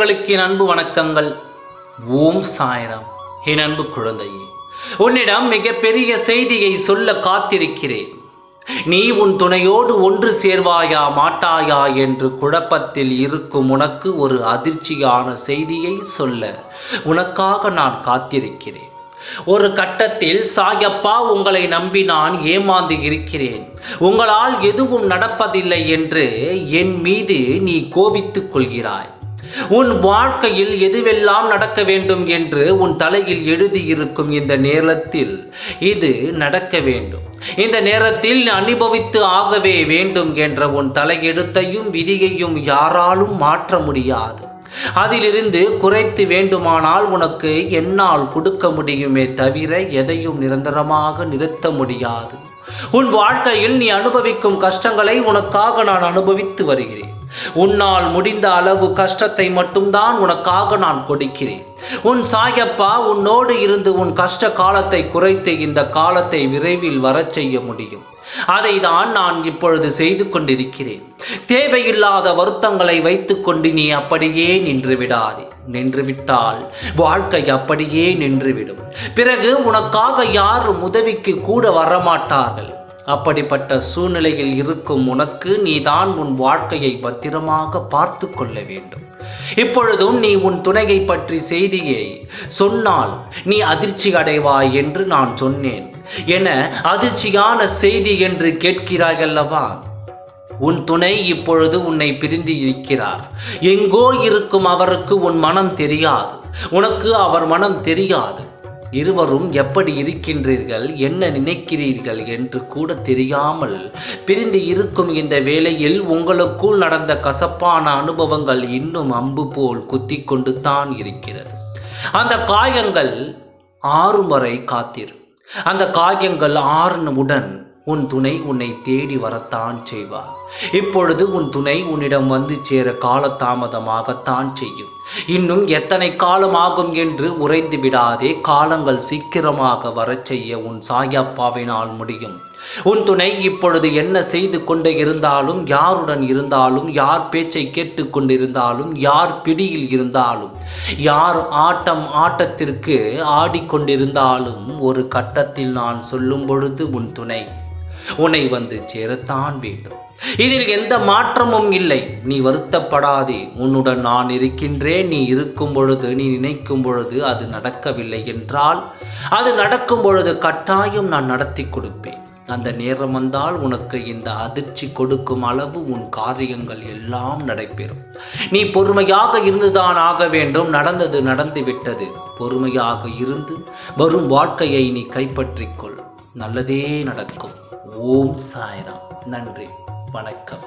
நண்பர்களுக்கு என் அன்பு வணக்கங்கள். ஓம் சாய்ராம். என் அன்பு குழந்தையே, உன்னிடம் மிகப்பெரிய செய்தியை சொல்ல காத்திருக்கிறேன். நீ உன் துணையோடு ஒன்று சேர்வாயா மாட்டாயா என்று குழப்பத்தில் இருக்கும் உனக்கு ஒரு அதிர்ச்சியான செய்தியை சொல்ல உனக்காக நான் காத்திருக்கிறேன். ஒரு கட்டத்தில் சாயப்பா, உங்களை நம்பி நான் ஏமாந்து இருக்கிறேன், உங்களால் எதுவும் நடப்பதில்லை என்று என் மீது நீ கோபித்துக் கொள்கிறாய். உன் வாழ்க்கையில் எதுவெல்லாம் நடக்க வேண்டும் என்று உன் தலையில் எழுதியிருக்கும் இந்த நேரத்தில் இது நடக்க வேண்டும், இந்த நேரத்தில் அனுபவித்து ஆகவே வேண்டும் என்ற உன் தலையெழுத்தையும் விதியையும் யாராலும் மாற்ற முடியாது. அதிலிருந்து குறைத்து வேண்டுமானால் உனக்கு என்னால் கொடுக்க முடியுமே தவிர எதையும் நிரந்தரமாக நிறுத்த முடியாது. உன் வாழ்க்கையில் நீ அனுபவிக்கும் கஷ்டங்களை உனக்காக நான் அனுபவித்து வருகிறேன். உன்னால் முடிந்த அளவு கஷ்டத்தை மட்டும்தான் உனக்காக நான் கொடுக்கிறேன். உன் சாயப்பா உன்னோடு இருந்து உன் கஷ்ட காலத்தை குறைத்து இந்த காலத்தை விரைவில் வரச் செய்ய முடியும். அதை தான் நான் இப்பொழுது செய்து கொண்டிருக்கிறேன். தேவையில்லாத வருத்தங்களை வைத்துக்கொண்டு நீ அப்படியே நின்று விடாதே. நின்றுவிட்டால் வாழ்க்கை அப்படியே நின்றுவிடும். பிறகு உனக்காக யாரும் உதவிக்கு கூட வரமாட்டார்கள். அப்படிப்பட்ட சூழ்நிலையில் இருக்கும் உனக்கு நீதான் உன் வாழ்க்கையை பத்திரமாக பார்த்து கொள்ள வேண்டும். இப்பொழுதும் நீ உன் துணையை பற்றி செய்தியை சொன்னால் நீ அதிர்ச்சி அடைவாய் என்று நான் சொன்னேன் என அதிர்ச்சியான செய்தி என்று கேட்கிறாய் அல்லவா? உன் துணை இப்பொழுது உன்னை பிரிந்து இருக்கிறார். எங்கோ இருக்கும் அவருக்கு உன் மனம் தெரியாது, உனக்கு அவர் மனம் தெரியாது. இருவரும் எப்படி இருக்கின்றீர்கள், என்ன நினைக்கிறீர்கள் என்று கூட தெரியாமல் பிரிந்து இருக்கும் இந்த வேளையில் உங்களுக்குள் நடந்த கசப்பான அனுபவங்கள் இன்னும் அம்பு போல் குத்தி கொண்டு தான் இருக்கிறது. அந்த காயங்கள் ஆறும் வரை காத்திரு. அந்த காயங்கள் ஆறுனவுடன் உன் துணை உன்னை தேடி வரத்தான் செய்வார். இப்பொழுது உன் துணை உன்னிடம் வந்து சேர காலதாமதமாகத்தான் செய்யும். இன்னும் எத்தனை காலம் ஆகும் என்று உறைந்து விடாதே. காலங்கள் சீக்கிரமாக வரச் செய்ய உன் சாயப்பாவினால் முடியும். உன் துணை இப்பொழுது என்ன செய்து கொண்டு இருந்தாலும், யாருடன் இருந்தாலும், யார் பேச்சை கேட்டு கொண்டிருந்தாலும், யார் பிடியில் இருந்தாலும், யார் ஆட்டத்திற்கு ஆடிக்கொண்டிருந்தாலும் ஒரு கட்டத்தில் நான் சொல்லும் பொழுது உன் துணை உன்னை வந்து சேரத்தான் வேண்டும். இதில் எந்த மாற்றமும் இல்லை. நீ வருத்தப்படாதே. உன்னுடன் நான் இருக்கின்றேன். நீ இருக்கும் பொழுது, நீ நினைக்கும் பொழுது அது நடக்கவில்லை என்றால் அது நடக்கும் பொழுது கட்டாயம் நான் நடத்தி கொடுப்பேன். அந்த நேரம் வந்தால் உனக்கு இந்த அதிர்ச்சி கொடுக்கும் அளவு உன் காரியங்கள் எல்லாம் நடைபெறும். நீ பொறுமையாக இருந்துதான் ஆக வேண்டும். நடந்தது நடந்து விட்டது. பொறுமையாக இருந்து வரும் வாழ்க்கையை நீ கைப்பற்றிக்கொள். நல்லதே நடக்கும். ஓம் சாய்ராம். நன்றி, வணக்கம்.